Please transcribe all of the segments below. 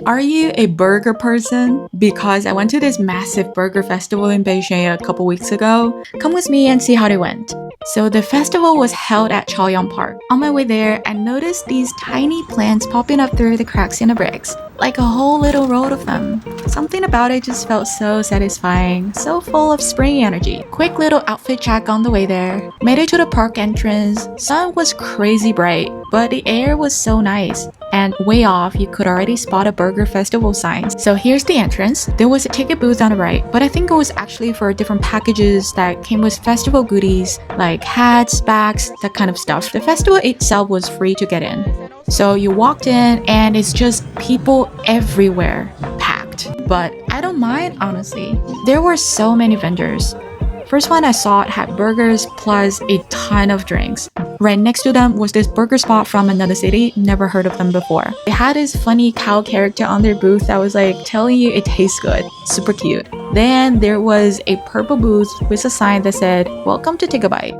Are you a burger person? Because I went to this massive burger festival in Beijing a couple weeks ago. Come with me and see how it went. So the festival was held at Chaoyang Park. On my way there, I noticed these tiny plants popping up through the cracks in the bricks, like a whole little row of them. Something about it just felt so satisfying, so full of spring energy. Quick little outfit check on the way there. Made it to the park entrance. Sun was crazy bright, but the air was so nice. And way off, you could already spot a burger festival sign. So here's the entrance. There was a ticket booth on the right, but I think it was actually for different packages that came with festival goodies like hats, bags, that kind of stuff. The festival itself was free to get in. So you walked in and it's just people everywhere, packed. But I don't mind, honestly. There were so many vendors. First one I saw had burgers plus a ton of drinks. Right next to them was this burger spot from another city, never heard of them before. They had this funny cow character on their booth that was like telling you it tastes good. Super cute. Then there was a purple booth with a sign that said, "Welcome to Take a Bite."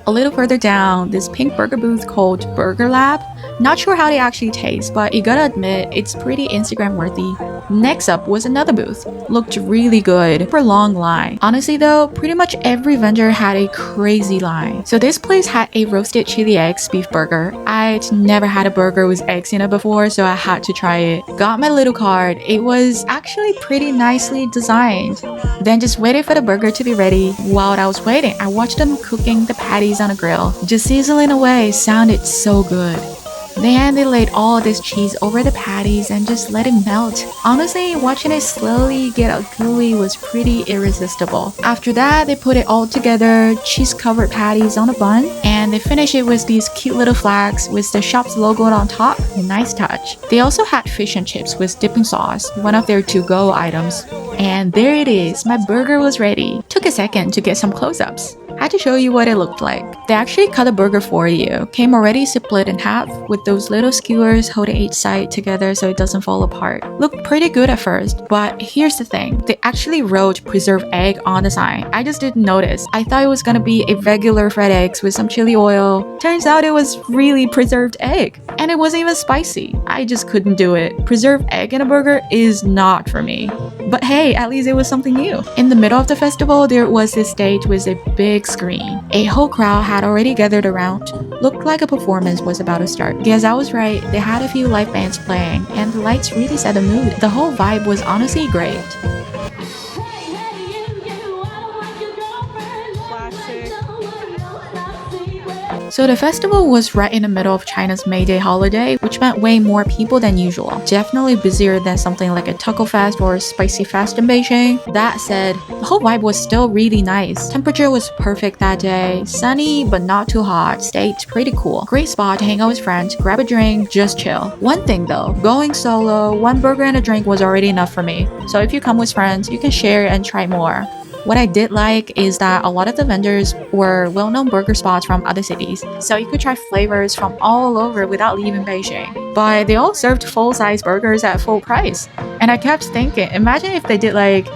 A little further down, this pink burger booth called Burger Lab. Not sure how they actually taste, but you gotta admit, it's pretty Instagram worthy. Next up was another booth. Looked really good. For a long line. Honestly though, pretty much every vendor had a crazy line. So this place had a roasted chili eggs beef burger. I'd never had a burger with eggs in it before, so I had to try it. Got my little card. It was actually pretty nicely designed. Then just waited for the burger to be ready. While I was waiting, I watched them cooking the patties on a grill. Just sizzling away sounded so good. Then they laid all this cheese over the patties and just let it melt. Honestly, watching it slowly get all gooey was pretty irresistible. After that, they put it all together, cheese-covered patties on a bun, and they finished it with these cute little flags with the shop's logo on top. Nice touch. They also had fish and chips with dipping sauce, one of their to-go items. And there it is, my burger was ready. Took a second to get some close-ups. Had to show you what it looked like. They actually cut the burger for you. Came already split in half with those little skewers holding each side together so it doesn't fall apart. Looked pretty good at first, but here's the thing. They actually wrote preserved egg on the sign. I just didn't notice. I thought it was gonna be a regular fried eggs with some chili oil. Turns out it was really preserved egg. And it wasn't even spicy. I just couldn't do it. Preserved egg in a burger is not for me. But hey, at least it was something new. In the middle of the festival, there was this stage with a big screen. A whole crowd had already gathered around. Looked like a performance was about to start. Yes, I was right. They had a few live bands playing, and the lights really set the mood. The whole vibe was honestly great. So the festival was right in the middle of China's May Day holiday, which meant way more people than usual. Definitely busier than something like a Taco Fest or Spicy Fest in Beijing. That said, the whole vibe was still really nice. Temperature was perfect that day. Sunny, but not too hot. Stayed pretty cool. Great spot to hang out with friends, grab a drink, just chill. One thing though, going solo, one burger and a drink was already enough for me. So if you come with friends, you can share and try more. What I did like is that a lot of the vendors were well-known burger spots from other cities, so you could try flavors from all over without leaving Beijing. But they all served full-size burgers at full price. And I kept thinking, imagine if they did like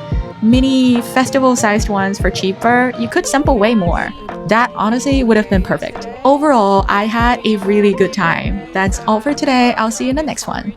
mini festival-sized ones for cheaper, you could sample way more. That honestly would have been perfect. Overall, I had a really good time. That's all for today. I'll see you in the next one.